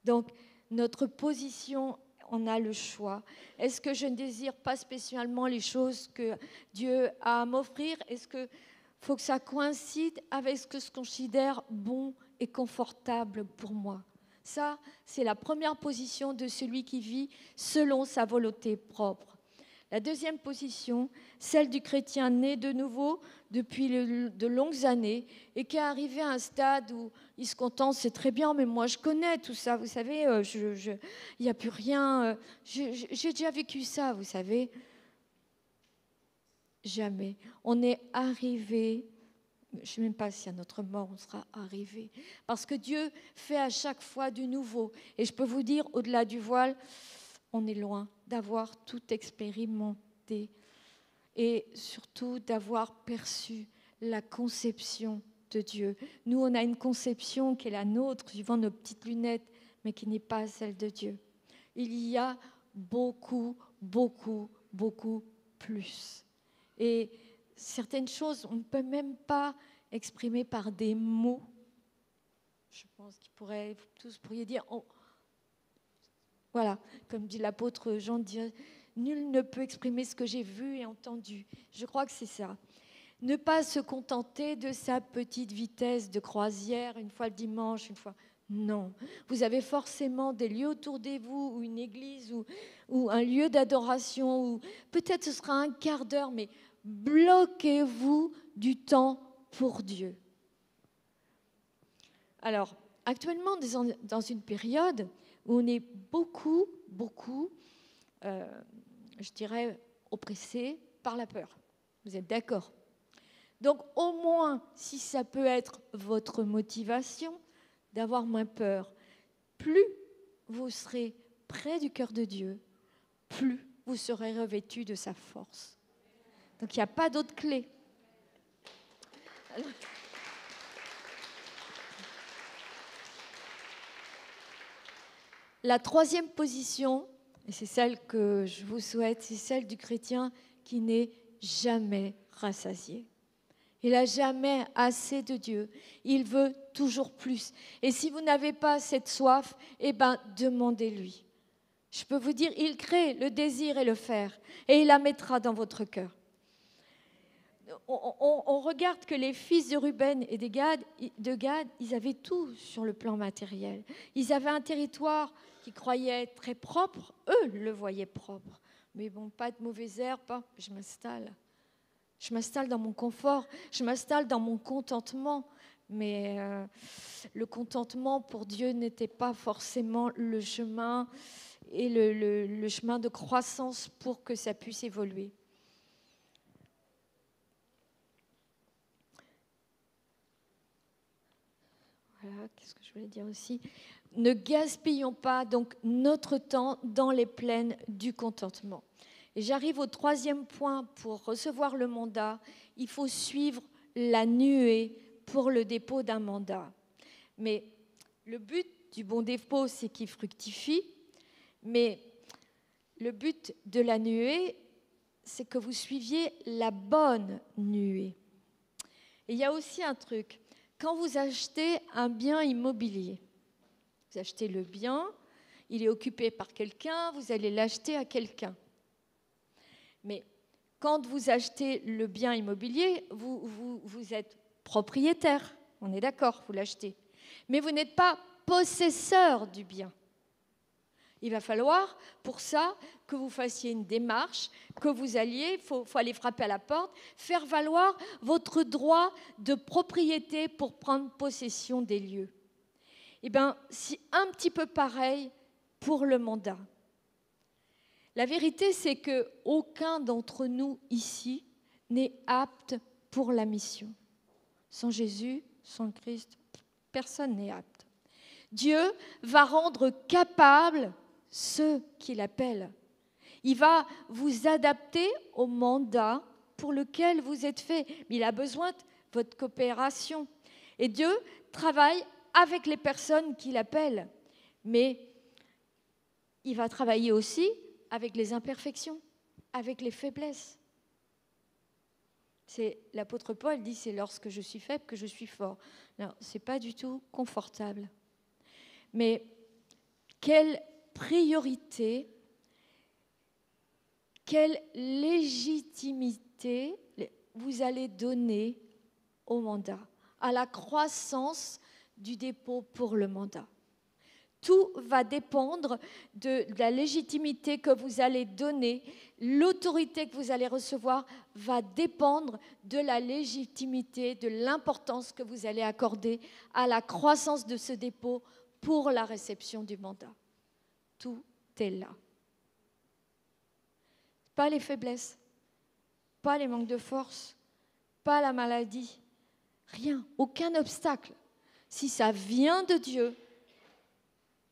Donc, notre position, on a le choix. Est-ce que je ne désire pas spécialement les choses que Dieu a à m'offrir? Est-ce qu'il faut que ça coïncide avec ce que je considère bon et confortable pour moi? Ça, c'est la première position de celui qui vit selon sa volonté propre. La deuxième position, celle du chrétien né de nouveau depuis de longues années et qui est arrivé à un stade où il se contente, c'est très bien, mais moi je connais tout ça, vous savez, il n'y a plus rien, j'ai déjà vécu ça, vous savez. Jamais. On est arrivé, je ne sais même pas si à notre mort on sera arrivé, parce que Dieu fait à chaque fois du nouveau. Et je peux vous dire, au-delà du voile, on est loin d'avoir tout expérimenté et surtout d'avoir perçu la conception de Dieu. Nous, on a une conception qui est la nôtre, suivant nos petites lunettes, mais qui n'est pas celle de Dieu. Il y a beaucoup, beaucoup, beaucoup plus. Et certaines choses, on ne peut même pas exprimer par des mots. Je pense qu'ils pourraient, tous pourriez dire... Voilà, comme dit l'apôtre Jean, nul ne peut exprimer ce que j'ai vu et entendu. Je crois que c'est ça. Ne pas se contenter de sa petite vitesse de croisière, une fois le dimanche, une fois... Non, vous avez forcément des lieux autour de vous, ou une église, ou un lieu d'adoration, ou peut-être ce sera un quart d'heure, mais bloquez-vous du temps pour Dieu. Alors, actuellement, dans une période où on est beaucoup, je dirais, oppressé par la peur. Vous êtes d'accord? Donc, au moins, si ça peut être votre motivation d'avoir moins peur, plus vous serez près du cœur de Dieu, plus vous serez revêtu de sa force. Donc, il n'y a pas d'autre clé. Alors, la troisième position, et c'est celle que je vous souhaite, c'est celle du chrétien qui n'est jamais rassasié. Il n'a jamais assez de Dieu. Il veut toujours plus. Et si vous n'avez pas cette soif, eh bien, demandez-lui. Je peux vous dire, il crée le désir et le faire, et il la mettra dans votre cœur. On regarde que les fils de Ruben et de Gad, ils avaient tout sur le plan matériel. Ils avaient un territoire qu'ils croyaient très propre. Eux le voyaient propre. Mais bon, pas de mauvaises herbes, je m'installe. Je m'installe dans mon confort, je m'installe dans mon contentement. Mais le contentement pour Dieu n'était pas forcément le chemin et le chemin de croissance pour que ça puisse évoluer. Voilà, qu'est-ce que je voulais dire aussi? Ne gaspillons pas donc notre temps dans les plaines du contentement. Et j'arrive au troisième point pour recevoir le mandat. Il faut suivre la nuée pour le dépôt d'un mandat. Mais Le but du bon dépôt, c'est qu'il fructifie, mais le but de la nuée, c'est que vous suiviez la bonne nuée. Et il y a aussi un truc. Quand vous achetez un bien immobilier, vous achetez le bien, il est occupé par quelqu'un, vous allez l'acheter à quelqu'un. Mais quand vous achetez le bien immobilier, vous êtes propriétaire, on est d'accord, vous l'achetez. Mais vous n'êtes pas possesseur du bien. Il va falloir, pour ça, que vous fassiez une démarche, que vous alliez, il faut aller frapper à la porte, faire valoir votre droit de propriété pour prendre possession des lieux. Eh bien, c'est un petit peu pareil pour le mandat. La vérité, c'est qu'aucun d'entre nous ici n'est apte pour la mission. Sans Jésus, sans Christ, personne n'est apte. Dieu va rendre capable ceux qu'il appelle. Il va vous adapter au mandat pour lequel vous êtes fait. Mais il a besoin de votre coopération. Et Dieu travaille avec les personnes qu'il appelle. Mais il va travailler aussi avec les imperfections, avec les faiblesses. L'apôtre Paul dit, c'est lorsque je suis faible que je suis fort. Non, ce n'est pas du tout confortable. Mais quelle priorité, quelle légitimité vous allez donner au mandat, à la croissance du dépôt pour le mandat. Tout va dépendre de la légitimité que vous allez donner, l'autorité que vous allez recevoir va dépendre de la légitimité, de l'importance que vous allez accorder à la croissance de ce dépôt pour la réception du mandat. Tout est là. Pas les faiblesses, pas les manques de force, pas la maladie, rien, aucun obstacle. Si ça vient de Dieu,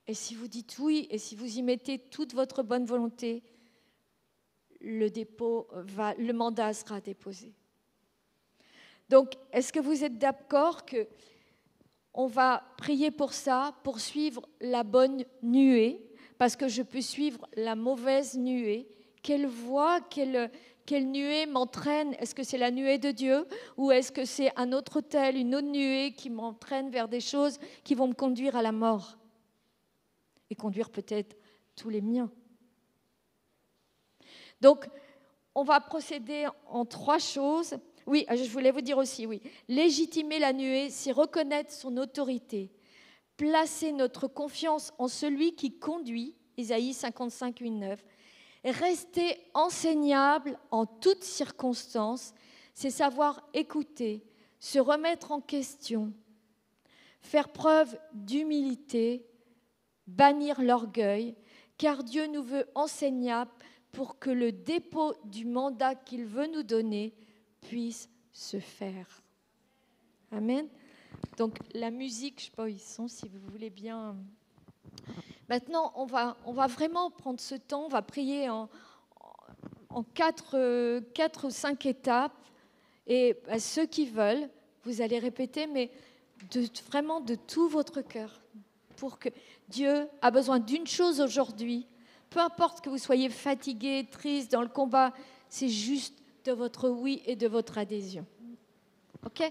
et si vous dites oui, et si vous y mettez toute votre bonne volonté, le mandat sera déposé. Donc, est-ce que vous êtes d'accord qu'on va prier pour ça, pour suivre la bonne nuée, parce que je peux suivre la mauvaise nuée? Quelle voie, quelle nuée m'entraîne? Est-ce que c'est la nuée de Dieu ou est-ce que c'est un autre autel, une autre nuée qui m'entraîne vers des choses qui vont me conduire à la mort et conduire peut-être tous les miens? Donc, on va procéder en 3 choses. Oui, je voulais vous dire aussi, oui. Légitimer la nuée, c'est reconnaître son autorité. Placer notre confiance en celui qui conduit, Isaïe 55, 8, 9. Rester enseignable en toutes circonstances, c'est savoir écouter, se remettre en question, faire preuve d'humilité, bannir l'orgueil, car Dieu nous veut enseignables pour que le dépôt du mandat qu'il veut nous donner puisse se faire. Amen. Donc la musique, je ne sais pas où ils sont, si vous voulez bien. Maintenant, on va vraiment prendre ce temps, on va prier en 4 ou 5 étapes. Et à ceux qui veulent, vous allez répéter, mais vraiment de tout votre cœur. Pour que Dieu a besoin d'une chose aujourd'hui, peu importe que vous soyez fatigué, triste, dans le combat, c'est juste de votre oui et de votre adhésion. OK ?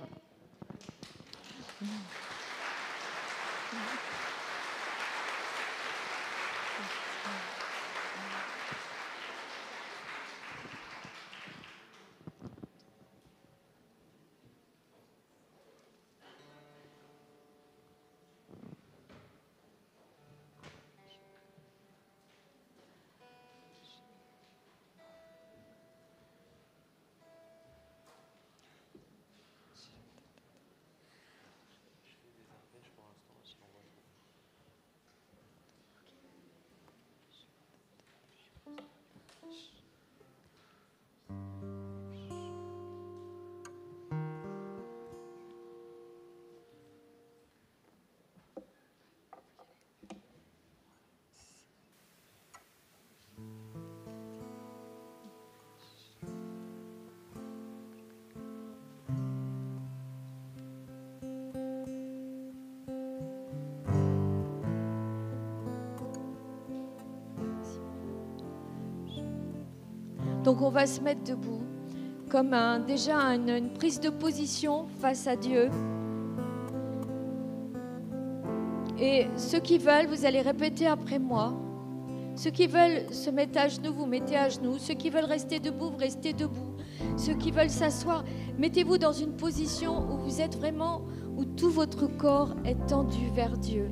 Donc on va se mettre debout, comme déjà une prise de position face à Dieu. Et ceux qui veulent, vous allez répéter après moi. Ceux qui veulent se mettre à genoux, vous mettez à genoux. Ceux qui veulent rester debout, vous restez debout. Ceux qui veulent s'asseoir, mettez-vous dans une position où vous êtes vraiment, où tout votre corps est tendu vers Dieu.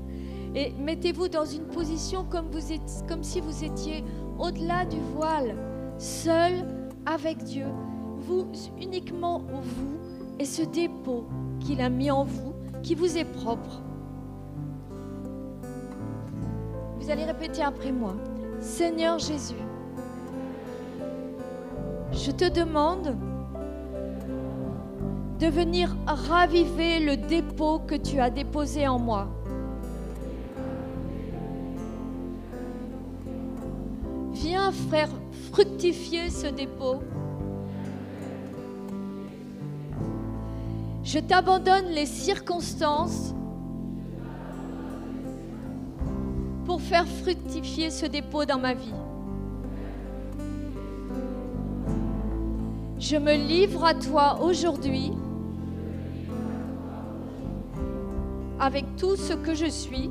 Et mettez-vous dans une position comme si vous étiez au-delà du voile, seul avec Dieu. Vous, uniquement vous et ce dépôt qu'il a mis en vous, qui vous est propre. Vous allez répéter après moi. Seigneur Jésus, je te demande de venir raviver le dépôt que tu as déposé en moi. Viens faire fructifier ce dépôt. Je t'abandonne les circonstances pour faire fructifier ce dépôt dans ma vie. Je me livre à toi aujourd'hui avec tout ce que je suis.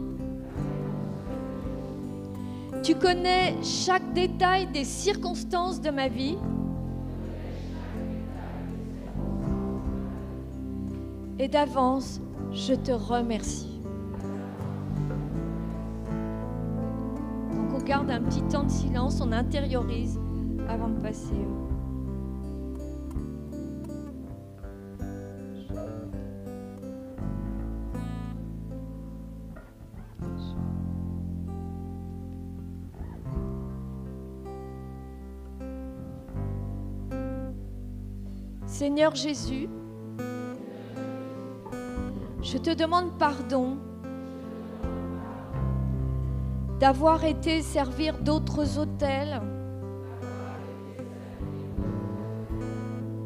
Tu connais chaque détail des circonstances de ma vie. Et d'avance, je te remercie. Donc on garde un petit temps de silence, on intériorise avant de passer. Seigneur Jésus, je te demande pardon d'avoir été servir d'autres autels,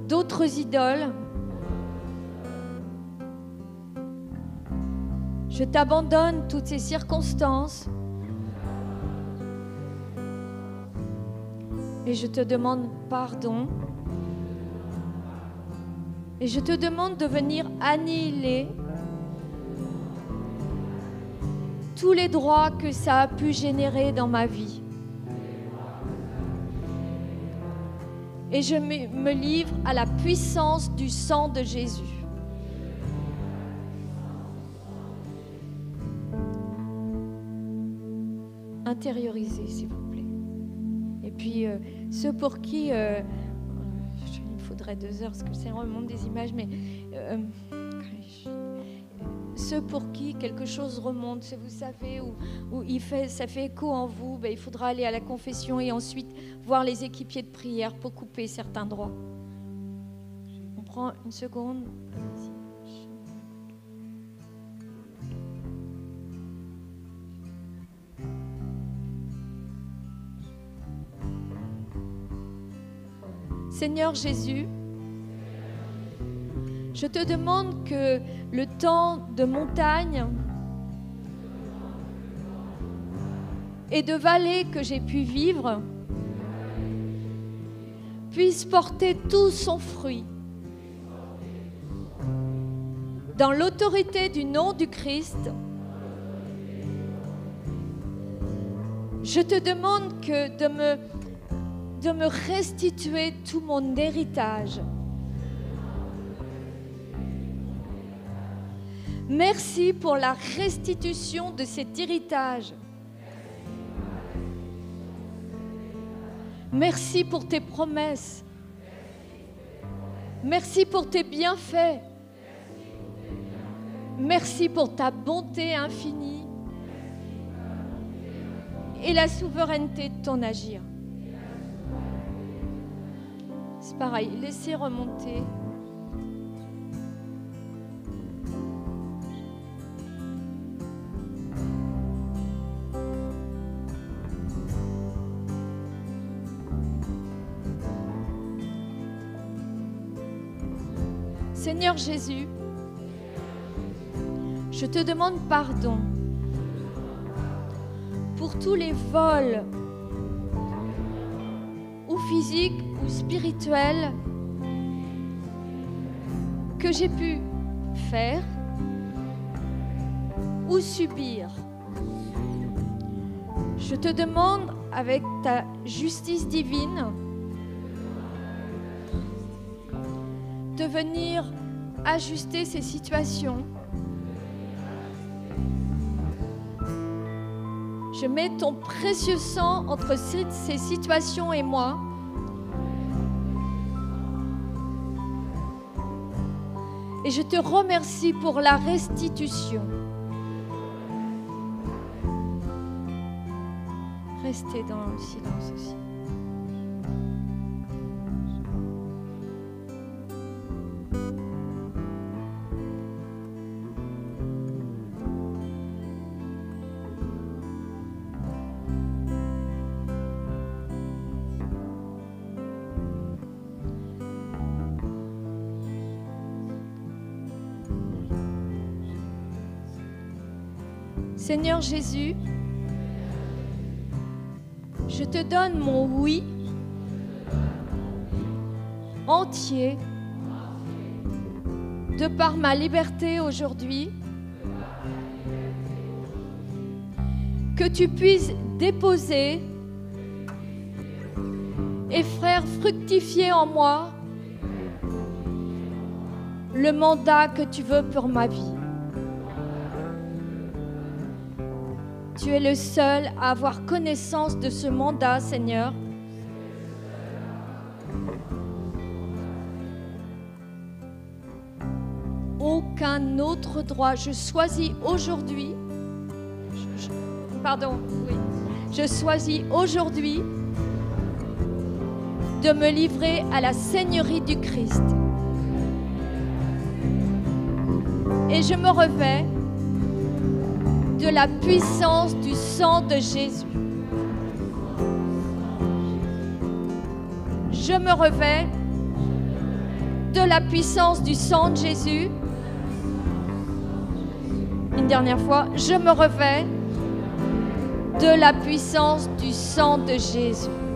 d'autres idoles. Je t'abandonne toutes ces circonstances et je te demande pardon. Et je te demande de venir annihiler tous les droits que ça a pu générer dans ma vie. Et je me livre à la puissance du sang de Jésus. Intériorisez, s'il vous plaît. Et puis, ceux pour qui... il faudrait 2 heures parce que c'est vraiment des images, mais ceux pour qui quelque chose remonte, vous savez, où ça fait écho en vous, il faudra aller à la confession et ensuite voir les équipiers de prière pour couper certains droits. On prend une seconde. Seigneur Jésus, je te demande que le temps de montagne et de vallée que j'ai pu vivre puisse porter tout son fruit. Dans l'autorité du nom du Christ, je te demande de me restituer tout mon héritage. Merci pour la restitution de cet héritage. Merci pour tes promesses. Merci pour tes bienfaits. Merci pour ta bonté infinie et la souveraineté de ton agir. C'est pareil, laissez remonter. Seigneur Jésus, je te demande pardon pour tous les vols ou physiques ou spirituelles que j'ai pu faire ou subir. Je te demande, avec ta justice divine, de venir ajuster ces situations. Je mets ton précieux sang entre ces situations et moi. Et je te remercie pour la restitution. Restez dans le silence aussi. Seigneur Jésus, je te donne mon oui entier de par ma liberté aujourd'hui, que tu puisses déposer et faire fructifier en moi le mandat que tu veux pour ma vie. Tu es le seul à avoir connaissance de ce mandat, Seigneur. Aucun autre droit. Je choisis aujourd'hui, je choisis aujourd'hui de me livrer à la Seigneurie du Christ. Et je me revêts de la puissance du sang de Jésus. Je me revêts de la puissance du sang de Jésus. Une dernière fois, je me revêts de la puissance du sang de Jésus.